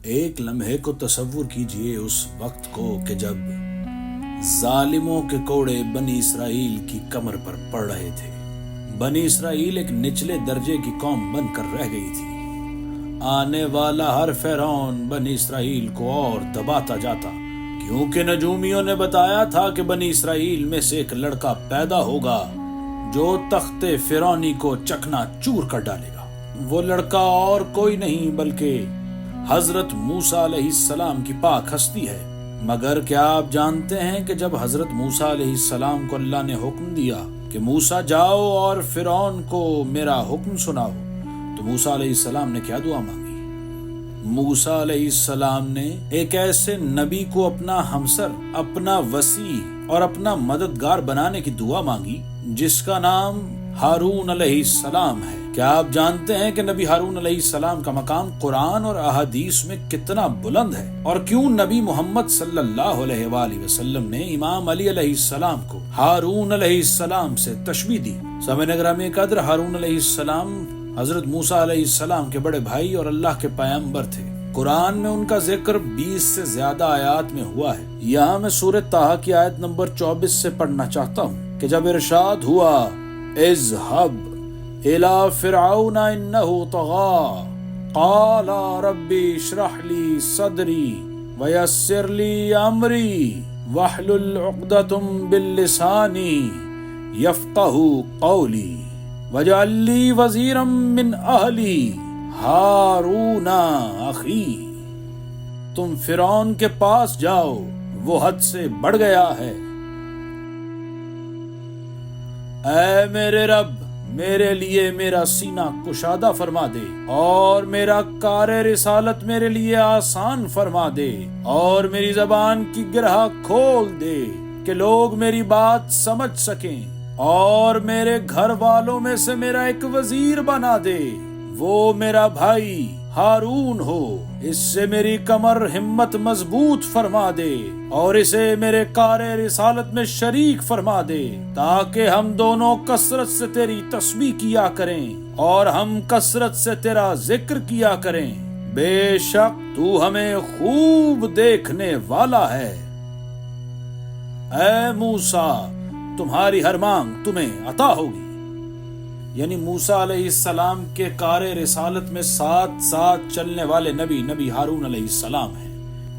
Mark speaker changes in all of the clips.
Speaker 1: ایک لمحے کو تصور کیجئے اس وقت کو کہ جب ظالموں کے کوڑے بنی اسرائیل کی کمر پر پڑ رہے تھے۔ بنی اسرائیل ایک نچلے درجے کی قوم بن کر رہ گئی تھی۔ آنے والا ہر فرعون بنی اسرائیل کو اور دباتا جاتا، کیونکہ نجومیوں نے بتایا تھا کہ بنی اسرائیل میں سے ایک لڑکا پیدا ہوگا جو تخت فرعونی کو چکنا چور کر ڈالے گا۔ وہ لڑکا اور کوئی نہیں بلکہ حضرت موسیٰ علیہ السلام کی پاک ہستی ہے۔ مگر کیا آپ جانتے ہیں کہ جب حضرت موسیٰ علیہ السلام کو اللہ نے حکم دیا کہ موسیٰ جاؤ اور فرعون کو میرا حکم سناؤ، تو موسیٰ علیہ السلام نے کیا دعا مانگی؟ موسیٰ علیہ السلام نے ایک ایسے نبی کو اپنا ہمسر، اپنا وسیع اور اپنا مددگار بنانے کی دعا مانگی جس کا نام ہارون علیہ السلام ہے۔ کیا آپ جانتے ہیں کہ نبی ہارون علیہ السلام کا مقام قرآن اور احادیث میں کتنا بلند ہے؟ اور کیوں نبی محمد صلی اللہ علیہ وآلہ وسلم نے امام علی علیہ السلام کو ہارون علیہ السلام سے تشبیہ دی؟ سامعین گرامی قدر، ہارون علیہ السلام حضرت موسیٰ علیہ السلام کے بڑے بھائی اور اللہ کے پیغمبر تھے۔ قرآن میں ان کا ذکر 20 سے زیادہ آیات میں ہوا ہے۔ یہاں میں سورۃ طٰہٰ کی آیت نمبر 24 سے پڑھنا چاہتا ہوں کہ جب ارشاد ہوا اذهب الى فرعون انه طغى قال رب اشرح لي صدري ويسر لي امري واحلل عقدة من لساني يفقهوا قولي واجعل لي وزيرا من اهلي ہارون اخی۔ تم فرعون کے پاس جاؤ، وہ حد سے بڑھ گیا ہے۔ اے میرے رب، میرے لیے میرا سینہ کشادہ فرما دے اور میرا کار رسالت میرے لیے آسان فرما دے اور میری زبان کی گرہ کھول دے کہ لوگ میری بات سمجھ سکیں، اور میرے گھر والوں میں سے میرا ایک وزیر بنا دے، وہ میرا بھائی ہارون ہو۔ اس سے میری کمر ہمت مضبوط فرما دے اور اسے میرے کار رسالت میں شریک فرما دے، تاکہ ہم دونوں کثرت سے تیری تسبیح کیا کریں اور ہم کثرت سے تیرا ذکر کیا کریں۔ بے شک تو ہمیں خوب دیکھنے والا ہے۔ اے موسیٰ، تمہاری ہر مانگ تمہیں عطا ہوگی۔ یعنی موسیٰ علیہ السلام کے کار رسالت میں ساتھ ساتھ چلنے والے نبی ہارون علیہ السلام ہیں۔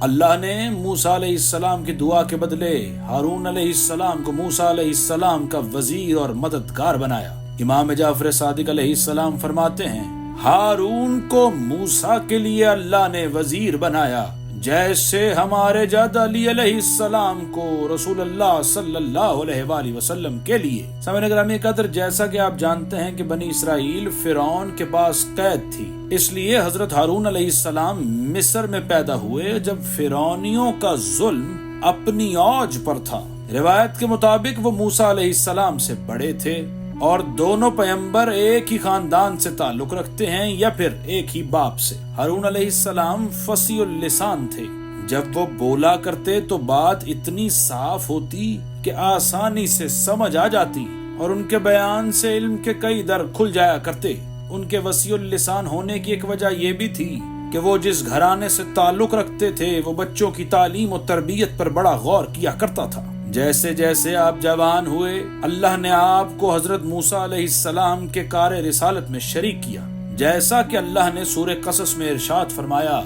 Speaker 1: اللہ نے موسیٰ علیہ السلام کی دعا کے بدلے ہارون علیہ السلام کو موسیٰ علیہ السلام کا وزیر اور مددگار بنایا۔ امام جعفر صادق علیہ السلام فرماتے ہیں، ہارون کو موسیٰ کے لیے اللہ نے وزیر بنایا جیسے ہمارے جد علی علیہ السلام کو رسول اللہ صلی اللہ علیہ وآلہ وسلم کے لیے۔ سامعین گرامی قدر، جیسا کہ آپ جانتے ہیں کہ بنی اسرائیل فرعون کے پاس قید تھی، اس لیے حضرت ہارون علیہ السلام مصر میں پیدا ہوئے جب فرعونیوں کا ظلم اپنی اوج پر تھا۔ روایت کے مطابق وہ موسیٰ علیہ السلام سے بڑے تھے اور دونوں پیغمبر ایک ہی خاندان سے تعلق رکھتے ہیں یا پھر ایک ہی باپ سے۔ ہارون علیہ السلام فصیح اللسان تھے۔ جب وہ بولا کرتے تو بات اتنی صاف ہوتی کہ آسانی سے سمجھ آ جاتی اور ان کے بیان سے علم کے کئی در کھل جایا کرتے۔ ان کے وسیع اللسان ہونے کی ایک وجہ یہ بھی تھی کہ وہ جس گھرانے سے تعلق رکھتے تھے وہ بچوں کی تعلیم و تربیت پر بڑا غور کیا کرتا تھا۔ جیسے جیسے آپ جوان ہوئے، اللہ نے آپ کو حضرت موسیٰ علیہ السلام کے کار رسالت میں شریک کیا، جیسا کہ اللہ نے سورہ قصص میں ارشاد فرمایا،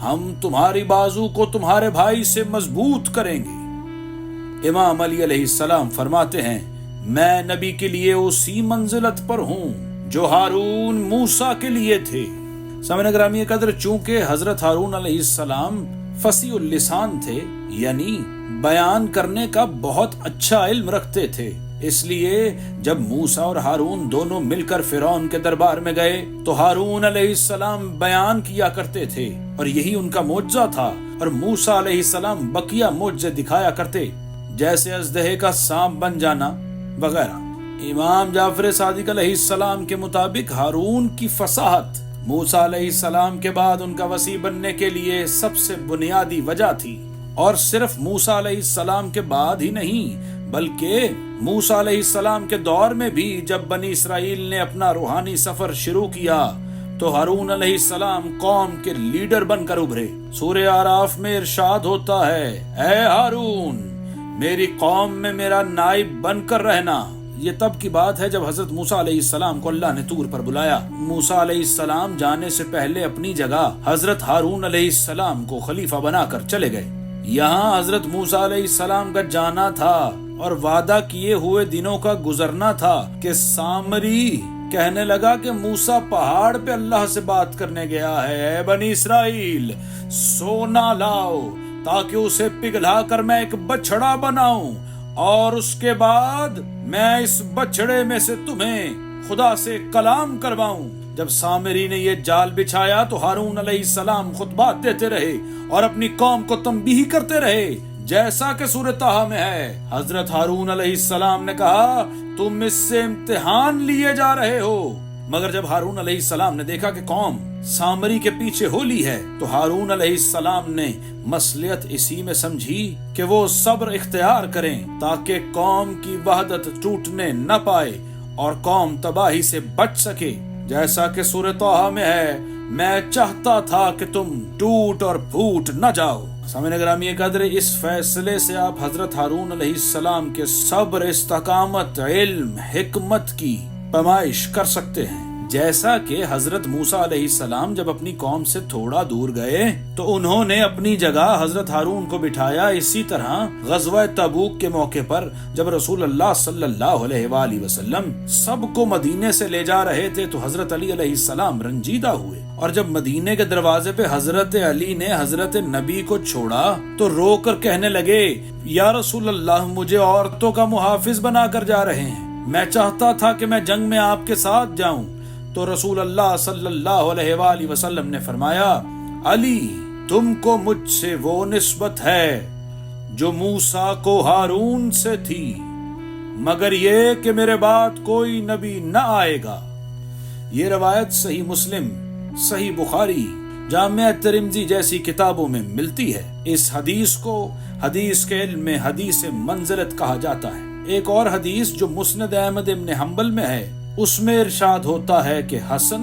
Speaker 1: ہم تمہاری بازو کو تمہارے بھائی سے مضبوط کریں گے۔ امام علی علیہ السلام فرماتے ہیں، میں نبی کے لیے اسی منزلت پر ہوں جو ہارون موسیٰ کے لیے تھے۔ سامعین گرامی قدر، چونکہ حضرت ہارون علیہ السلام فصیح اللسان تھے، یعنی بیان کرنے کا بہت اچھا علم رکھتے تھے، اس لیے جب موسیٰ اور ہارون دونوں مل کر فرعون کے دربار میں گئے تو ہارون علیہ السلام بیان کیا کرتے تھے اور یہی ان کا معجزہ تھا، اور موسیٰ علیہ السلام بقیہ معجزے دکھایا کرتے، جیسے اژدہے کا سانپ بن جانا وغیرہ۔ امام جعفر صادق علیہ السلام کے مطابق ہارون کی فصاحت موسیٰ علیہ السلام کے بعد ان کا وسیع بننے کے لیے سب سے بنیادی وجہ تھی، اور صرف موسیٰ علیہ السلام کے بعد ہی نہیں بلکہ موسیٰ علیہ السلام کے دور میں بھی جب بنی اسرائیل نے اپنا روحانی سفر شروع کیا، تو ہارون علیہ السلام قوم کے لیڈر بن کر ابھرے۔ سورہ اعراف میں ارشاد ہوتا ہے، اے ہارون میری قوم میں میرا نائب بن کر رہنا۔ یہ تب کی بات ہے جب حضرت موسیٰ علیہ السلام کو اللہ نے طور پر بلایا۔ موسیٰ علیہ السلام جانے سے پہلے اپنی جگہ حضرت ہارون علیہ السلام کو خلیفہ بنا کر چلے گئے۔ یہاں حضرت موسیٰ علیہ السلام کا جانا تھا اور وعدہ کیے ہوئے دنوں کا گزرنا تھا کہ سامری کہنے لگا کہ موسیٰ پہاڑ پہ اللہ سے بات کرنے گیا ہے، اے بنی اسرائیل سونا لاؤ تاکہ اسے پگھلا کر میں ایک بچڑا بناؤں اور اس کے بعد میں اس بچڑے میں سے تمہیں خدا سے کلام کرواؤں۔ جب سامری نے یہ جال بچھایا تو ہارون علیہ السلام خطبات دیتے رہے اور اپنی قوم کو تنبیہ کرتے رہے، جیسا کہ سورہ طٰہٰ میں ہے۔ حضرت ہارون علیہ السلام نے کہا تم اس سے امتحان لیے جا رہے ہو، مگر جب ہارون علیہ السلام نے دیکھا کہ قوم سامری کے پیچھے ہو لی ہے تو ہارون علیہ السلام نے مصلحت اسی میں سمجھی کہ وہ صبر اختیار کریں تاکہ قوم کی وحدت ٹوٹنے نہ پائے اور قوم تباہی سے بچ سکے، جیسا کہ سورہ طٰہٰ میں ہے، میں چاہتا تھا کہ تم ٹوٹ اور پھوٹ نہ جاؤ۔ سامعین گرامی قدر، اس فیصلے سے آپ حضرت ہارون علیہ السلام کے صبر، استقامت، علم، حکمت کی پیمائش کر سکتے ہیں۔ جیسا کہ حضرت موسیٰ علیہ السلام جب اپنی قوم سے تھوڑا دور گئے تو انہوں نے اپنی جگہ حضرت ہارون کو بٹھایا، اسی طرح غزوہ تبوک کے موقع پر جب رسول اللہ صلی اللہ علیہ وآلہ وسلم سب کو مدینے سے لے جا رہے تھے تو حضرت علی علیہ السلام رنجیدہ ہوئے، اور جب مدینے کے دروازے پہ حضرت علی نے حضرت نبی کو چھوڑا تو رو کر کہنے لگے، یا رسول اللہ مجھے عورتوں کا محافظ بنا کر جا رہے ہیں، میں چاہتا تھا کہ میں جنگ میں آپ کے ساتھ جاؤں۔ تو رسول اللہ صلی اللہ علیہ وآلہ وسلم نے فرمایا، علی تم کو مجھ سے وہ نسبت ہے جو موسیٰ کو ہارون سے تھی، مگر یہ کہ میرے بعد کوئی نبی نہ آئے گا۔ یہ روایت صحیح مسلم، صحیح بخاری، جامع ترمذی جیسی کتابوں میں ملتی ہے۔ اس حدیث کو حدیث کے علم میں حدیث منزلت کہا جاتا ہے۔ ایک اور حدیث جو مسند احمد ابن حنبل میں ہے، اس میں ارشاد ہوتا ہے کہ حسن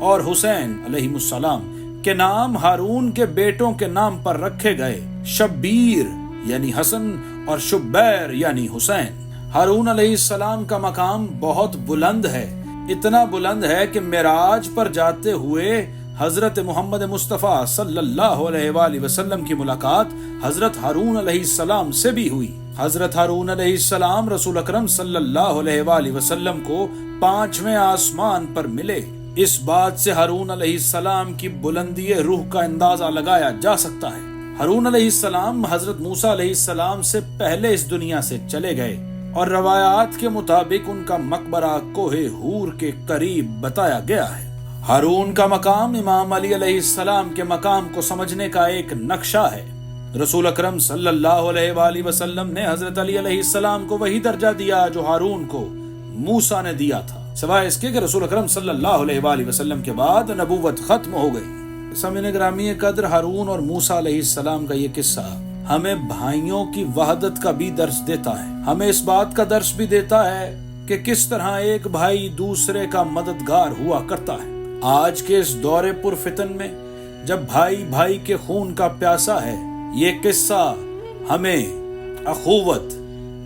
Speaker 1: اور حسین علیہ السلام کے نام ہارون کے بیٹوں کے نام پر رکھے گئے، شبیر یعنی حسن اور شبیر یعنی حسین۔ ہارون علیہ السلام کا مقام بہت بلند ہے، اتنا بلند ہے کہ معراج پر جاتے ہوئے حضرت محمد مصطفیٰ صلی اللہ علیہ وآلہ وسلم کی ملاقات حضرت ہارون علیہ السلام سے بھی ہوئی۔ حضرت ہارون علیہ السلام رسول اکرم صلی اللہ علیہ وآلہ وسلم کو 5ویں آسمان پر ملے۔ اس بات سے ہارون علیہ السلام کی بلندی روح کا اندازہ لگایا جا سکتا ہے۔ ہارون علیہ السلام حضرت موسیٰ علیہ السلام سے پہلے اس دنیا سے چلے گئے، اور روایات کے مطابق ان کا مقبرہ کوہ حور کے قریب بتایا گیا ہے۔ ہارون کا مقام امام علی علیہ السلام کے مقام کو سمجھنے کا ایک نقشہ ہے۔ رسول اکرم صلی اللہ علیہ وآلہ وسلم نے حضرت علی علیہ السلام کو وہی درجہ دیا جو ہارون کو موسیٰ نے دیا تھا، سوائے اس کے کہ رسول اکرم صلی اللہ علیہ وآلہ وسلم کے بعد نبوت ختم ہو گئی۔ سامعین گرامی قدر، ہارون اور موسیٰ علیہ السلام کا یہ قصہ ہمیں بھائیوں کی وحدت کا بھی درس دیتا ہے، ہمیں اس بات کا درس بھی دیتا ہے کہ کس طرح ایک بھائی دوسرے کا مددگار ہوا کرتا ہے۔ آج کے اس دور پر فتن میں جب بھائی بھائی کے خون کا پیاسا ہے، یہ قصہ ہمیں اخوت،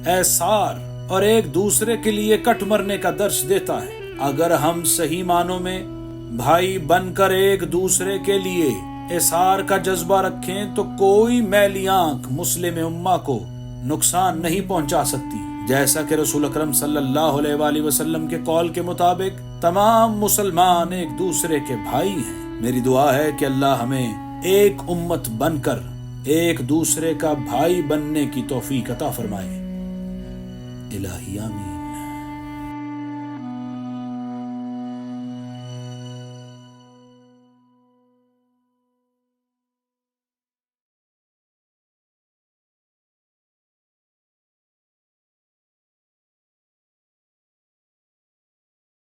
Speaker 1: ایثار اور ایک دوسرے کے لیے کٹ مرنے کا درس دیتا ہے۔ اگر ہم صحیح معنوں میں بھائی بن کر ایک دوسرے کے لیے ایثار کا جذبہ رکھیں تو کوئی میلی آنکھ مسلم امہ کو نقصان نہیں پہنچا سکتی، جیسا کہ رسول اکرم صلی اللہ علیہ وآلہ وسلم کے قول کے مطابق تمام مسلمان ایک دوسرے کے بھائی ہیں۔ میری دعا ہے کہ اللہ ہمیں ایک امت بن کر ایک دوسرے کا بھائی بننے کی توفیق عطا فرمائے۔ الہی آمین۔